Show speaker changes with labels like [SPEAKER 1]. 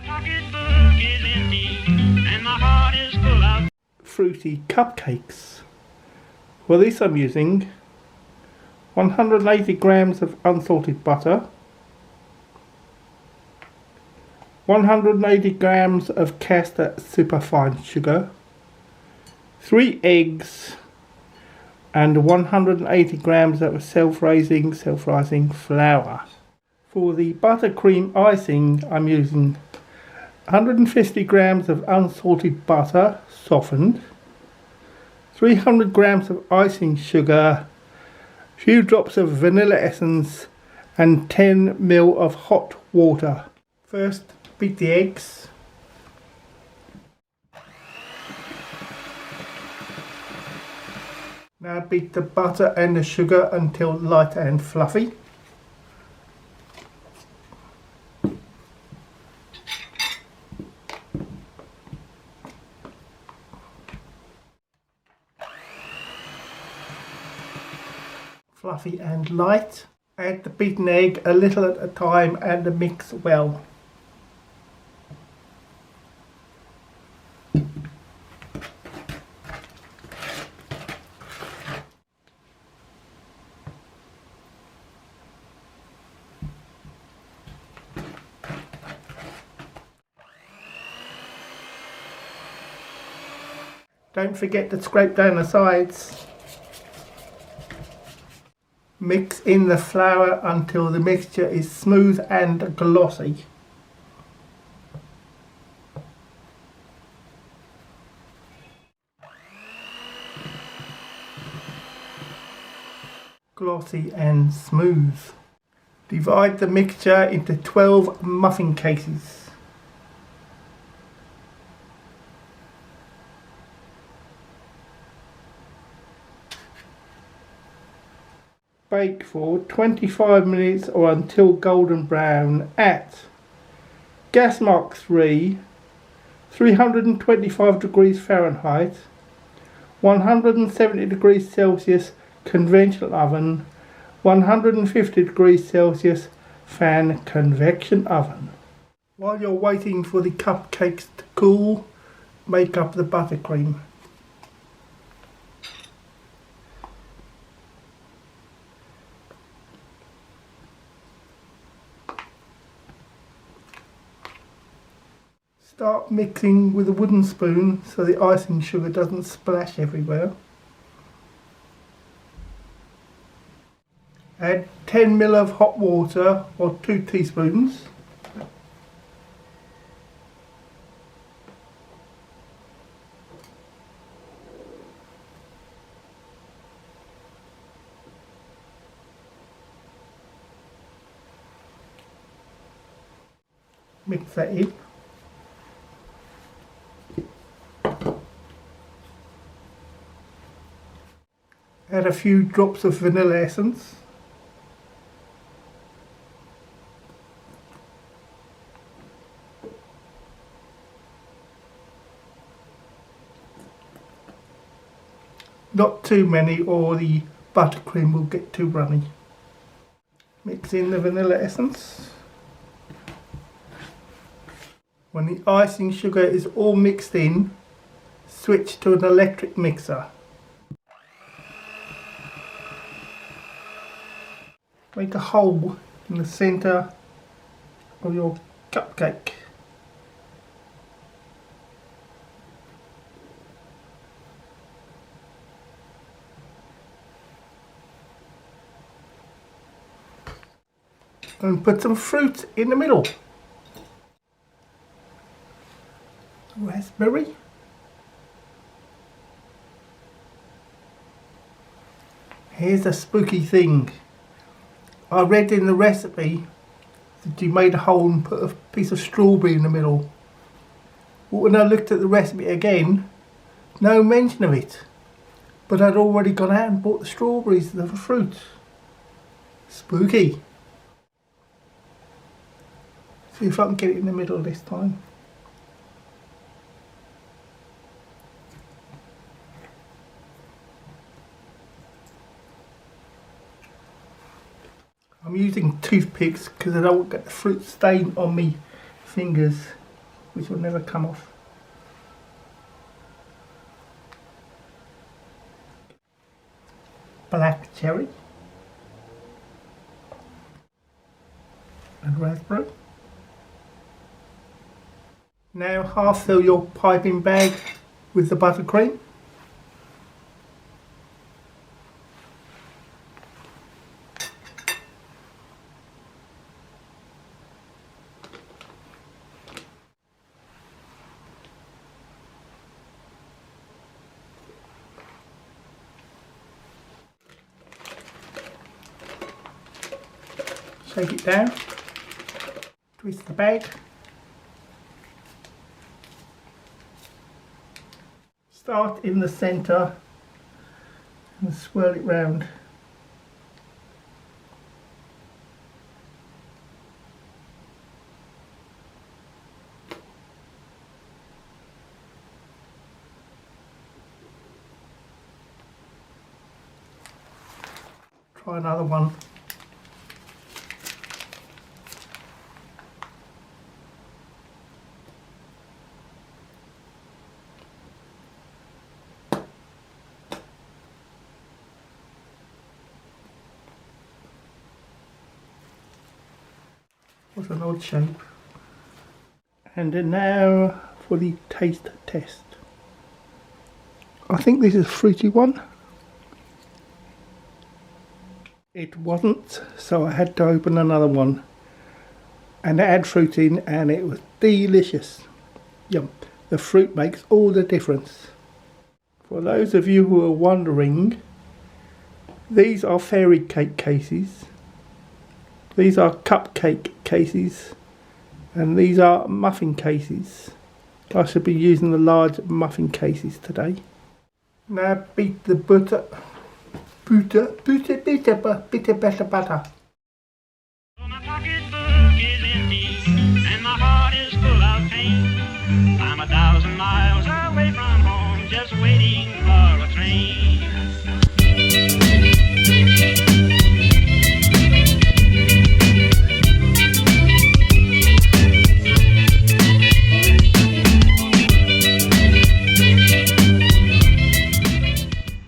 [SPEAKER 1] pocketbook is empty and my heart is full of
[SPEAKER 2] fruity cupcakes. For this I'm using 180 grams of unsalted butter, 180 grams of castor superfine sugar, 3 eggs, and 180 grams of self-rising flour. For the buttercream icing, I'm using 150 grams of unsalted butter, softened, 300 grams of icing sugar, a few drops of vanilla essence, and 10 ml of hot water. First, beat the eggs. Now beat the butter and the sugar until light and fluffy. Fluffy and light. Add the beaten egg a little at a time and mix well. Don't forget to scrape down the sides. Mix in the flour until the mixture is smooth and glossy. Glossy and smooth. Divide the mixture into 12 muffin cases. Bake for 25 minutes or until golden brown at gas mark 3, 325 degrees Fahrenheit, 170 degrees Celsius conventional oven, 150 degrees Celsius fan convection oven. While you're waiting for the cupcakes to cool, make up the buttercream. Start mixing with a wooden spoon so the icing sugar doesn't splash everywhere. Add 10 ml of hot water or 2 teaspoons. Mix that in. Add a few drops of vanilla essence. Not too many or the buttercream will get too runny. Mix in the vanilla essence. When the icing sugar is all mixed in, switch to an electric mixer. Make a hole in the centre of your cupcake. And put some fruit in the middle. Raspberry. Here's a spooky thing. I read in the recipe that you made a hole and put a piece of strawberry in the middle. But when I looked at the recipe again, no mention of it. But I'd already gone out and bought the strawberries, the fruit. Spooky. See if I can get it in the middle this time. I'm using toothpicks because I don't want to get the fruit stain on me fingers. which will never come off. Black cherry and raspberry. Now half fill your piping bag with the buttercream. Shake it down, twist the bag, start in the centre and swirl it round. Try another one. What an odd shape. And now for the taste test. I think this is a fruity one. It wasn't, so I had to open another one and add fruit in, and it was delicious. Yum. The fruit makes all the difference. For those of you who are wondering, these are fairy cake cases. These are cupcake cases, and these are muffin cases. I should be using the large muffin cases today. Now beat the butter. Butter.
[SPEAKER 1] So my pocketbook is empty and my heart is full of pain. I'm 1,000 miles away from home, just waiting for a train.